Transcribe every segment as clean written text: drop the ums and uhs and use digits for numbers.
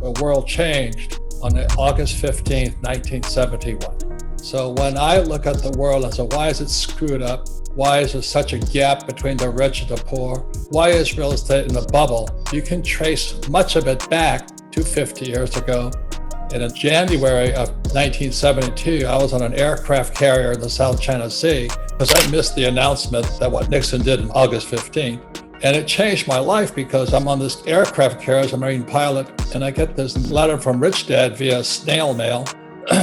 the world changed on August 15th, 1971. So when I look at the world and say, why is it screwed up? Why is there such a gap between the rich and the poor? Why is real estate in a bubble? You can trace much of it back to 50 years ago. And in January of 1972, I was on an aircraft carrier in the South China Sea because I missed the announcement that what Nixon did on August 15th. And it changed my life because I'm on this aircraft carrier as a Marine pilot, and I get this letter from Rich Dad via snail mail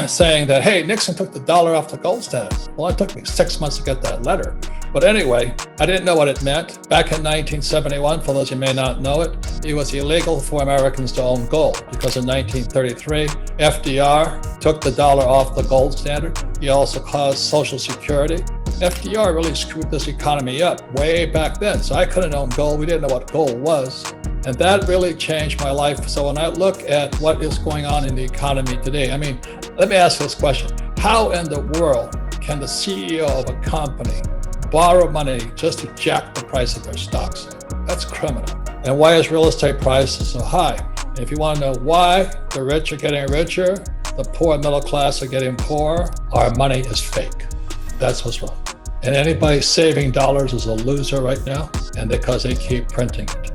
saying that, hey, Nixon took the dollar off the gold standard. Well, it took me 6 months to get that letter. But anyway, I didn't know what it meant. Back in 1971, for those who may not know it, it was illegal for Americans to own gold because in 1933, FDR took the dollar off the gold standard. He also caused Social Security. FDR really screwed this economy up way back then. So I couldn't own gold. We didn't know what gold was. And that really changed my life. So when I look at what is going on in the economy today, I mean, let me ask this question. How in the world can the CEO of a company borrow money just to jack the price of their stocks? That's criminal. And why is real estate prices so high? And if you want to know why the rich are getting richer, the poor and middle class are getting poorer, our money is fake. That's what's wrong. And anybody saving dollars is a loser right now, and because they keep printing it.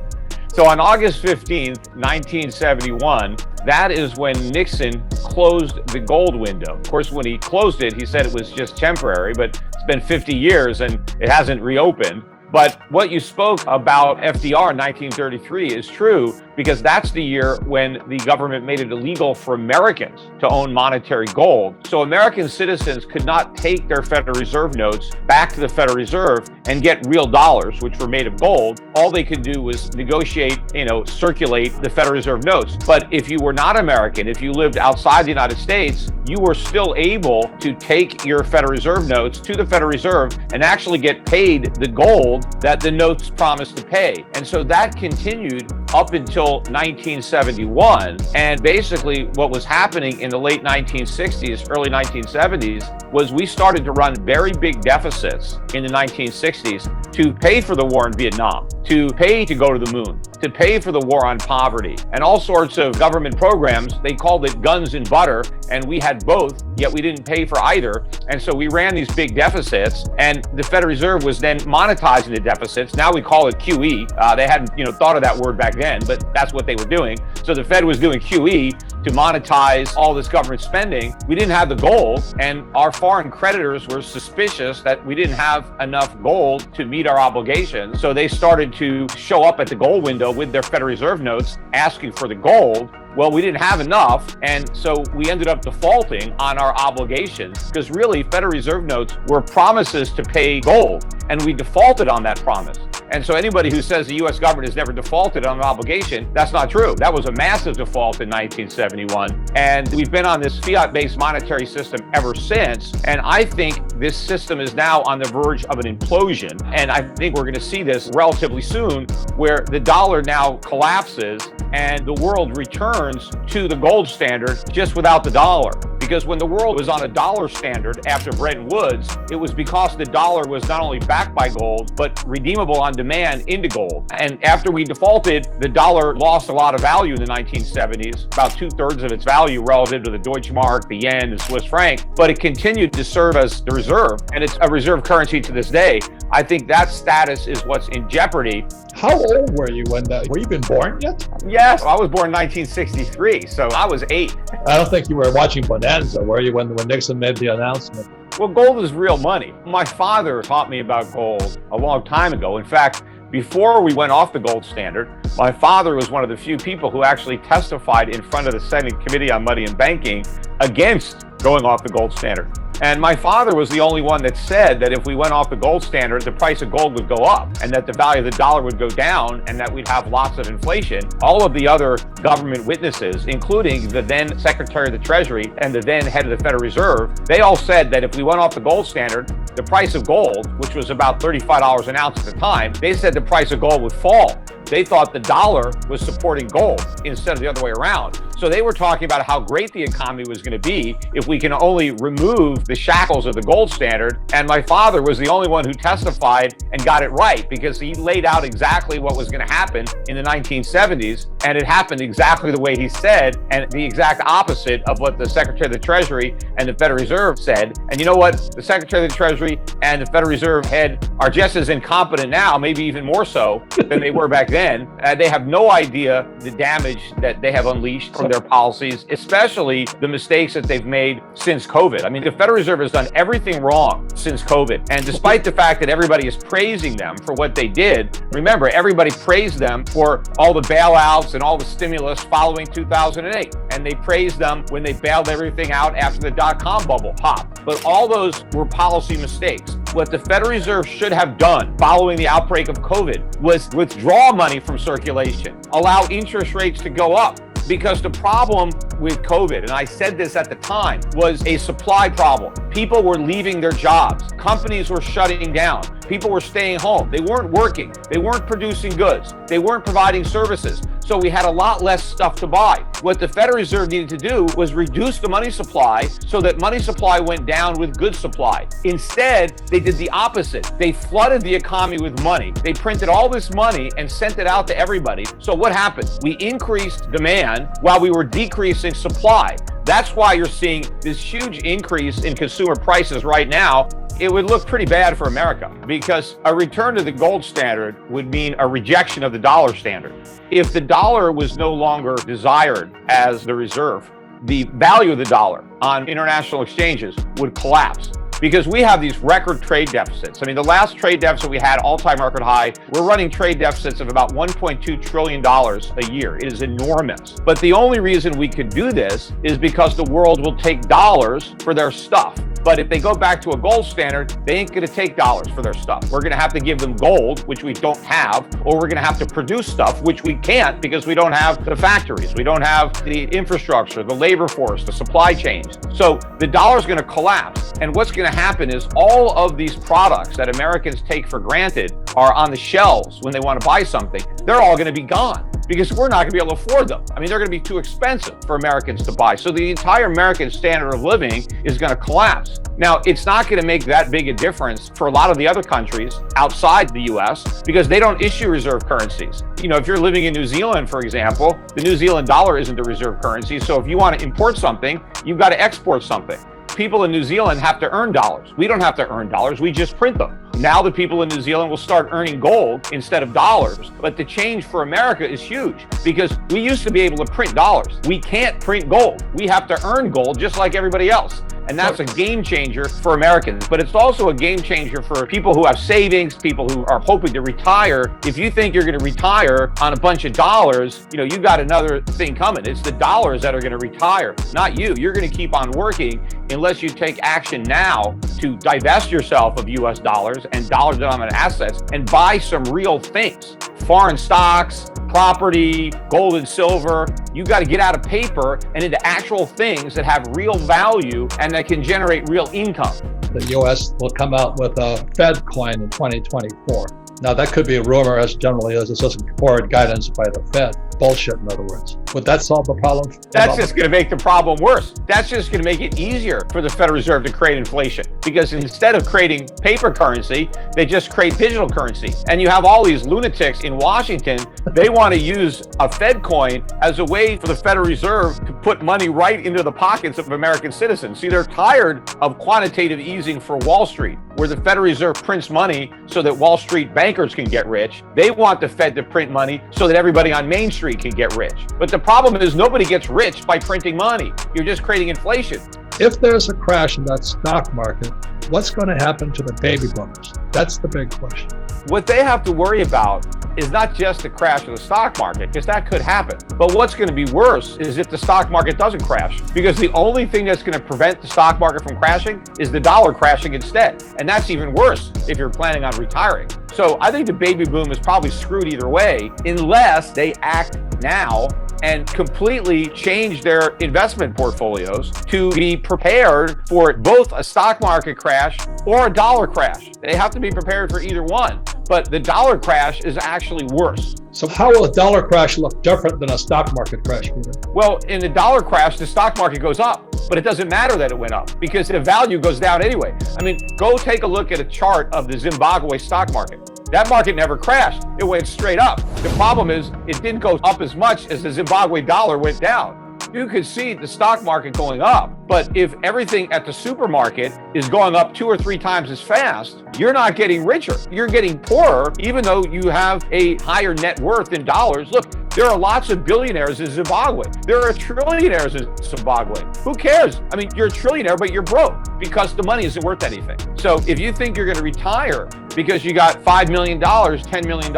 So on August 15th, 1971, that is when Nixon closed the gold window. Of course, when he closed it, he said it was just temporary, but it's been 50 years and it hasn't reopened. But what you spoke about FDR in 1933 is true, because that's the year when the government made it illegal for Americans to own monetary gold. So American citizens could not take their Federal Reserve notes back to the Federal Reserve and get real dollars, which were made of gold. All they could do was negotiate, circulate the Federal Reserve notes. But if you were not American, if you lived outside the United States, you were still able to take your Federal Reserve notes to the Federal Reserve and actually get paid the gold that the notes promised to pay. And so that continued up until 1971. And basically what was happening in the late 1960s, early 1970s, was we started to run very big deficits in the 1960s to pay for the war in Vietnam, to pay to go to the moon, to pay for the war on poverty, and all sorts of government programs. They called it guns and butter, and we had both, yet we didn't pay for either. And so we ran these big deficits, and the Federal Reserve was then monetizing the deficits. Now we call it QE. They hadn't thought of that word back then, but that's what they were doing. So the Fed was doing QE to monetize all this government spending. We didn't have the gold, and our foreign creditors were suspicious that we didn't have enough gold to meet our obligations. So they started to show up at the gold window with their Federal Reserve notes asking for the gold. Well, we didn't have enough, and so we ended up defaulting on our obligations, because really Federal Reserve notes were promises to pay gold, and we defaulted on that promise. And so anybody who says the U.S. government has never defaulted on an obligation, that's not true. That was a massive default in 1971. And we've been on this fiat-based monetary system ever since. And I think this system is now on the verge of an implosion. And I think we're going to see this relatively soon, where the dollar now collapses and the world returns to the gold standard just without the dollar. Because when the world was on a dollar standard after Bretton Woods, it was because the dollar was not only backed by gold, but redeemable on demand into gold. And after we defaulted, the dollar lost a lot of value in the 1970s, about 2/3 of its value relative to the Deutsche Mark, the yen, and Swiss franc, but it continued to serve as the reserve, and it's a reserve currency to this day. I think that status is what's in jeopardy. How old were you were you been born yet? Yes, I was born in 1963, so I was 8. I don't think you were watching Bonanza, were you, when Nixon made the announcement? Well, gold is real money. My father taught me about gold a long time ago. In fact, before we went off the gold standard, my father was one of the few people who actually testified in front of the Senate Committee on Money and Banking against going off the gold standard. And my father was the only one that said that if we went off the gold standard, the price of gold would go up, and that the value of the dollar would go down, and that we'd have lots of inflation. All of the other government witnesses, including the then Secretary of the Treasury and the then head of the Federal Reserve, they all said that if we went off the gold standard, the price of gold, which was about $35 an ounce at the time, they said the price of gold would fall. They thought the dollar was supporting gold instead of the other way around. So they were talking about how great the economy was going to be if we can only remove the shackles of the gold standard. And my father was the only one who testified and got it right, because he laid out exactly what was going to happen in the 1970s. And it happened exactly the way he said, and the exact opposite of what the Secretary of the Treasury and the Federal Reserve said. And you know what? The Secretary of the Treasury and the Federal Reserve head are just as incompetent now, maybe even more so than they were back then. They have no idea the damage that they have unleashed from their policies, especially the mistakes that they've made since COVID. I mean, the Federal Reserve has done everything wrong since COVID. And despite the fact that everybody is praising them for what they did, remember, everybody praised them for all the bailouts and all the stimulus following 2008. And they praised them when they bailed everything out after the dot-com bubble popped. But all those were policy mistakes. What the Federal Reserve should have done following the outbreak of COVID was withdraw money from circulation, allow interest rates to go up. Because the problem with COVID, and I said this at the time, was a supply problem. People were leaving their jobs. Companies were shutting down. People were staying home. They weren't working. They weren't producing goods. They weren't providing services. So we had a lot less stuff to buy. What the Federal Reserve needed to do was reduce the money supply so that money supply went down with goods supply. Instead, they did the opposite. They flooded the economy with money. They printed all this money and sent it out to everybody. So what happened? We increased demand while we were decreasing supply. That's why you're seeing this huge increase in consumer prices right now. It would look pretty bad for America, because a return to the gold standard would mean a rejection of the dollar standard. If the dollar was no longer desired as the reserve, the value of the dollar on international exchanges would collapse, because we have these record trade deficits. I mean, the last trade deficit we had, all-time record high, we're running trade deficits of about $1.2 trillion a year. It is enormous. But the only reason we could do this is because the world will take dollars for their stuff. But if they go back to a gold standard, they ain't going to take dollars for their stuff. We're going to have to give them gold, which we don't have, or we're going to have to produce stuff, which we can't because we don't have the factories. We don't have the infrastructure, the labor force, the supply chains. So the dollar is going to collapse. And what's going to happen is all of these products that Americans take for granted are on the shelves when they want to buy something. They're all going to be gone, because we're not going to be able to afford them. I mean, they're going to be too expensive for Americans to buy. So the entire American standard of living is going to collapse. Now, it's not going to make that big a difference for a lot of the other countries outside the US, because they don't issue reserve currencies. You know, if you're living in New Zealand, for example, the New Zealand dollar isn't the reserve currency. So if you want to import something, you've got to export something. People in New Zealand have to earn dollars. We don't have to earn dollars. We just print them. Now the people in New Zealand will start earning gold instead of dollars. But the change for America is huge, because we used to be able to print dollars. We can't print gold. We have to earn gold just like everybody else. And that's a game changer for Americans. But it's also a game changer for people who have savings, people who are hoping to retire. If you think you're going to retire on a bunch of dollars, you know, you got another thing coming. It's the dollars that are going to retire, not you. You're going to keep on working unless you take action now to divest yourself of US dollars and dollar-denominated assets and buy some real things. Foreign stocks, property, gold and silver. You got to get out of paper and into actual things that have real value and that can generate real income. The U.S. will come out with a Fed coin in 2024. Now, that could be a rumor, as generally is. It's just forward guidance by the Fed. Bullshit, in other words. Would that solve the problem? That's just going to make the problem worse. That's just going to make it easier for the Federal Reserve to create inflation, because instead of creating paper currency, they just create digital currency. And you have all these lunatics in Washington. They want to use a Fed coin as a way for the Federal Reserve to put money right into the pockets of American citizens. See, they're tired of quantitative easing for Wall Street, where the Federal Reserve prints money so that Wall Street bankers can get rich. They want the Fed to print money so that everybody on Main Street can get rich. But the problem is nobody gets rich by printing money. You're just creating inflation. If there's a crash in that stock market, what's going to happen to the baby boomers? That's the big question. What they have to worry about is not just the crash of the stock market, because that could happen. But what's going to be worse is if the stock market doesn't crash, because the only thing that's going to prevent the stock market from crashing is the dollar crashing instead. And that's even worse if you're planning on retiring. So I think the baby boom is probably screwed either way, unless they act now and completely change their investment portfolios to be prepared for both a stock market crash or a dollar crash. They have to be prepared for either one. but the dollar crash is actually worse. So how will a dollar crash look different than a stock market crash, Peter? Well, in the dollar crash, the stock market goes up, but it doesn't matter that it went up because the value goes down anyway. I mean, go take a look at a chart of the Zimbabwe stock market. That market never crashed. It went straight up. The problem is it didn't go up as much as the Zimbabwe dollar went down. You could see the stock market going up, but if everything at the supermarket is going up 2 or 3 times as fast, you're not getting richer. You're getting poorer, even though you have a higher net worth in dollars. Look, there are lots of billionaires in Zimbabwe. There are trillionaires in Zimbabwe. Who cares? I mean, you're a trillionaire, but you're broke because the money isn't worth anything. So if you think you're going to retire because you got $5 million, $10 million,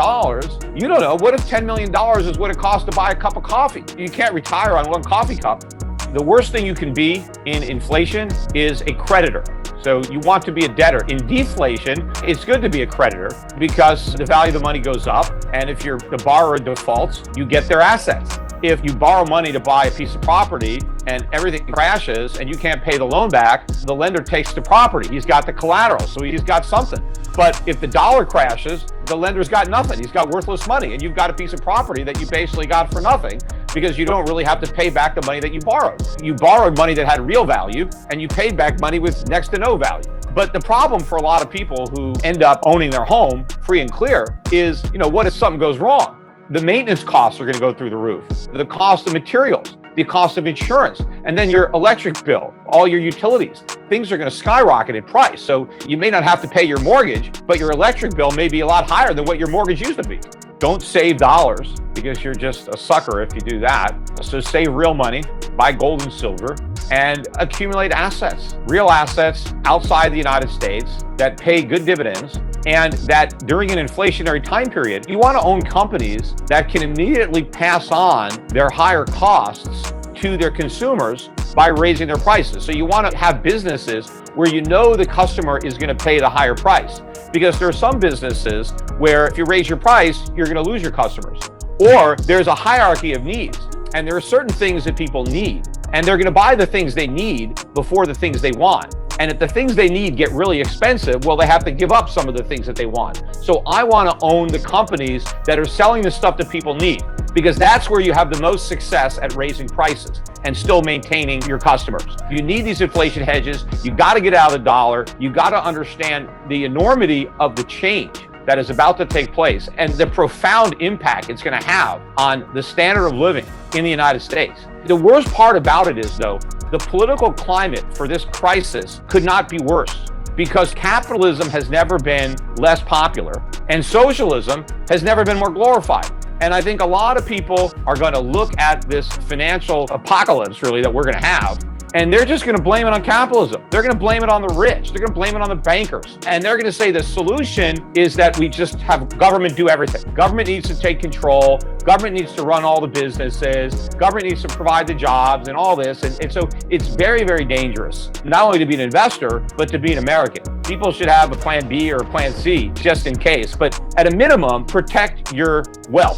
you don't know. What if $10 million is what it costs to buy a cup of coffee? You can't retire on one coffee cup. The worst thing you can be in inflation is a creditor. So you want to be a debtor. In deflation, it's good to be a creditor because the value of the money goes up. And if the borrower defaults, you get their assets. If you borrow money to buy a piece of property and everything crashes and you can't pay the loan back, the lender takes the property. He's got the collateral, so he's got something. But if the dollar crashes, the lender's got nothing. He's got worthless money, and you've got a piece of property that you basically got for nothing because you don't really have to pay back the money that you borrowed. You borrowed money that had real value, and you paid back money with next to no value. But the problem for a lot of people who end up owning their home free and clear is, what if something goes wrong? The maintenance costs are going to go through the roof. The cost of materials, the cost of insurance, and then your electric bill, all your utilities. Things are going to skyrocket in price. So you may not have to pay your mortgage, but your electric bill may be a lot higher than what your mortgage used to be. Don't save dollars because you're just a sucker if you do that. So save real money, buy gold and silver, and accumulate assets, real assets outside the United States that pay good dividends. And that during an inflationary time period, you want to own companies that can immediately pass on their higher costs to their consumers by raising their prices. So you want to have businesses where the customer is going to pay the higher price. Because there are some businesses where if you raise your price, you're going to lose your customers. Or there's a hierarchy of needs. And there are certain things that people need. And they're going to buy the things they need before the things they want. And if the things they need get really expensive, well, they have to give up some of the things that they want. So I want to own the companies that are selling the stuff that people need, because that's where you have the most success at raising prices and still maintaining your customers. You need these inflation hedges. You got to get out of the dollar. You got to understand the enormity of the change that is about to take place and the profound impact it's going to have on the standard of living in the United States. The worst part about it is, though, the political climate for this crisis could not be worse because capitalism has never been less popular and socialism has never been more glorified. And I think a lot of people are going to look at this financial apocalypse, really, that we're going to have, and they're just going to blame it on capitalism. They're going to blame it on the rich. They're going to blame it on the bankers. And they're going to say the solution is that we just have government do everything. Government needs to take control. Government needs to run all the businesses. Government needs to provide the jobs and all this. And so it's very, very dangerous, not only to be an investor, but to be an American. People should have a plan B or a plan C just in case. But at a minimum, protect your wealth.